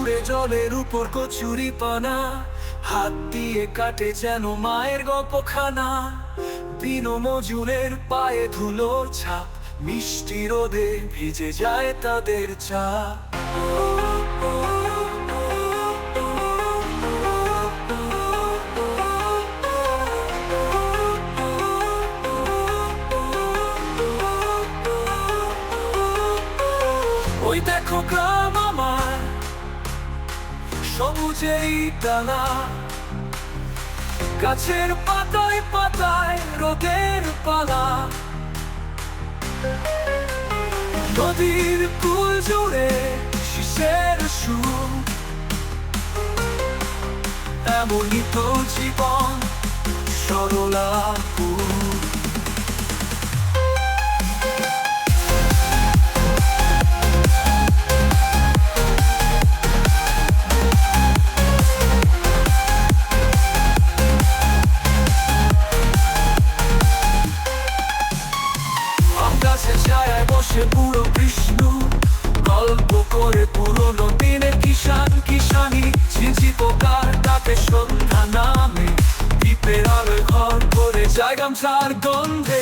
উড়ে জলের উপর কচুরি পানা, হাত দিয়ে কাটে যেন মায়ের গল্পখানা। দিন মজুরের পায়ে ধুলোর ছাপ, মিষ্টি রোদে ভিজে যায় তাদের চা। ওই দেখো গ্রাম আমার, সবুজেই টানা, গাছের পাতায় পাতায় রোদের পালা। নদীর কূল জুড়ে শিশের সুর, এমনই তো জীবন সরলাপুর। গাছের ছায়ায় বসে বুড়ো বিষ্ণু গল্প করে পুরোনো দিনের কিষান কিষানি। ঝিঝি পোকার ডাকে সন্ধ্যা নামে, দ্বীপের আলোয় ঘর করে যায় গামছার গন্ধে।